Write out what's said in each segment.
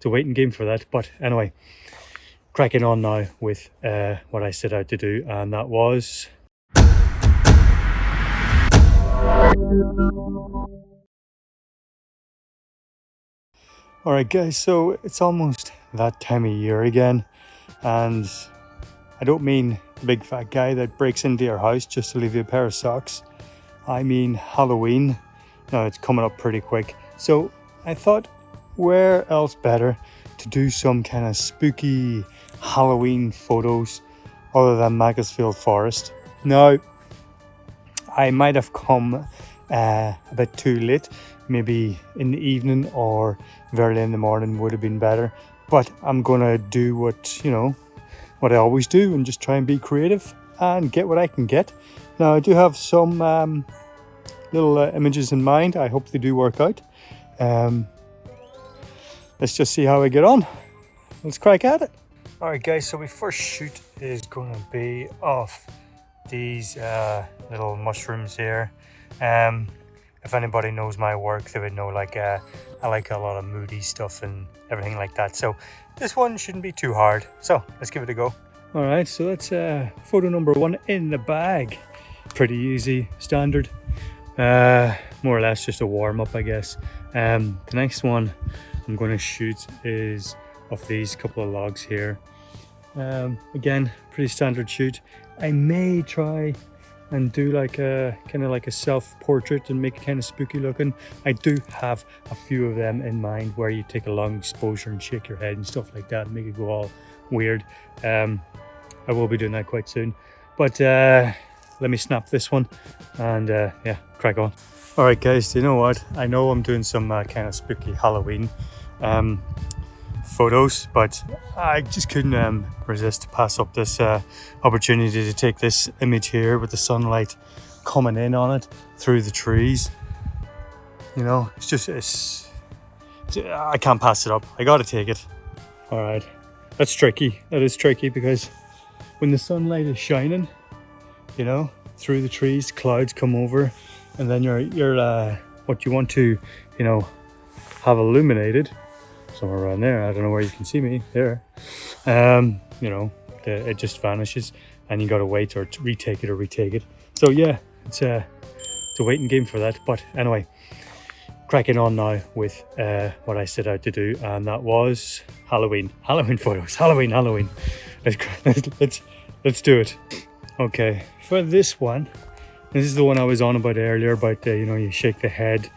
a waiting game for that. But anyway, cracking on now with what I set out to do, and that was alright guys, so it's almost that time of year again, and I don't mean the big fat guy that breaks into your house just to leave you a pair of socks. I mean Halloween. Now it's coming up pretty quick, so I thought where else better to do some kind of spooky Halloween photos other than Macclesfield Forest. Now I might have come a bit too late, maybe in the evening or very early in the morning would have been better, but I'm gonna do what what I always do and just try and be creative and get what I can get. Now I do have some little images in mind. I hope they do work out. Let's just see how I get on. Let's crack at it. Alright guys, so my first shoot is going to be of these little mushrooms here. If anybody knows my work, they would know I like a lot of moody stuff and everything like that. So this one shouldn't be too hard. So let's give it a go. Alright, so that's photo number 1 in the bag. Pretty easy, standard. More or less just a warm-up, I guess. The next one I'm going to shoot is of these couple of logs here. Again, pretty standard shoot. I may try and do like a kind of like a self-portrait and make it kind of spooky looking. I do have a few of them in mind where you take a long exposure and shake your head and stuff like that and make it go all weird. I will be doing that quite soon, but let me snap this one and yeah, crack on. All right guys, do you know what? I know I'm doing some kind of spooky Halloween photos, but I just couldn't resist to pass up this opportunity to take this image here with the sunlight coming in on it through the trees. It's I can't pass it up. I gotta take it. All right, that's tricky. That is tricky because when the sunlight is shining, through the trees, clouds come over, and then you're what you want to have illuminated somewhere around there. I don't know where you can see me there. It just vanishes and you gotta wait or retake it. So yeah, it's a waiting game for that. But anyway, cracking on now with what I set out to do, and that was Halloween photos. Halloween. Let's do it. Okay, for this one, this is the one I was on about earlier about you shake the head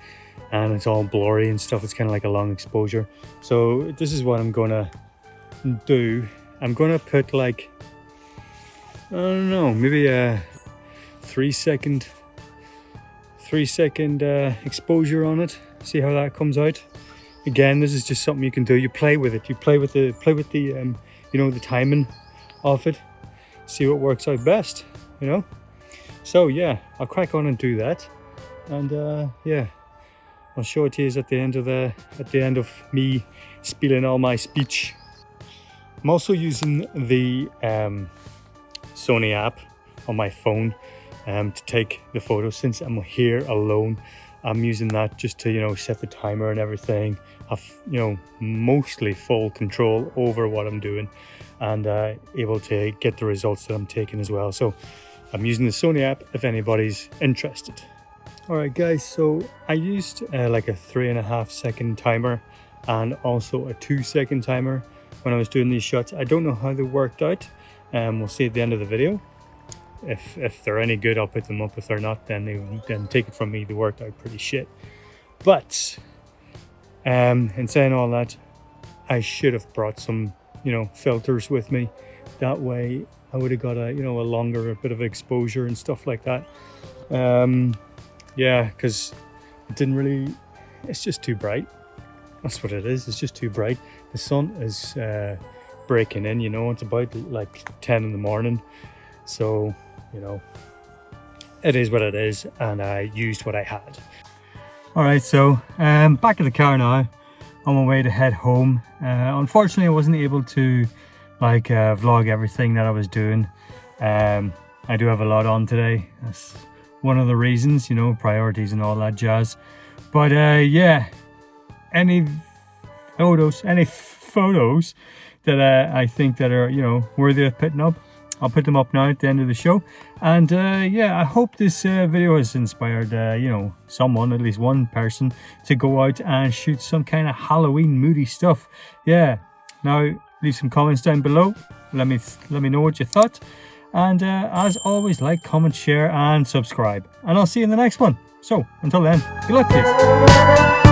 and it's all blurry and stuff. It's kind of like a long exposure. So this is what I'm gonna do. I'm gonna put like, I don't know, maybe a 3 second exposure on it. See how that comes out. Again, this is just something you can do. You play with it. You play with the the timing of it. See what works out best. So yeah, I'll crack on and do that, and yeah, I'll show it to you at the end of me spilling all my speech. I'm also using the Sony app on my phone to take the photos. Since I'm here alone, I'm using that just to set the timer and everything. Have mostly full control over what I'm doing, and able to get the results that I'm taking as well. So I'm using the Sony app if anybody's interested. Alright guys, so I used like a 3.5 second timer and also a 2 second timer when I was doing these shots. I don't know how they worked out. We'll see at the end of the video. If they're any good, I'll put them up. If they're not, then take it from me, they worked out pretty shit. But in saying all that, I should have brought some filters with me. That way I would have got a longer bit of exposure and stuff like that. Yeah, because it's just too bright. That's what it is. It's just too bright. The sun is breaking in. It's about like 10 in the morning, so it is what it is, and I used what I had. All right, so back in the car now, on my way to head home. Unfortunately, I wasn't able to vlog everything that I was doing. I do have a lot on today. That's one of the reasons, priorities and all that jazz. But yeah, any photos that I think that are, you know, worthy of putting up. I'll put them up now at the end of the show. And yeah, I hope this video has inspired, you know, someone, at least one person, to go out and shoot some kind of Halloween moody stuff. Yeah, now leave some comments down below. Let me know what you thought. And as always, like, comment, share, and subscribe. And I'll see you in the next one. So, until then, good luck, kids.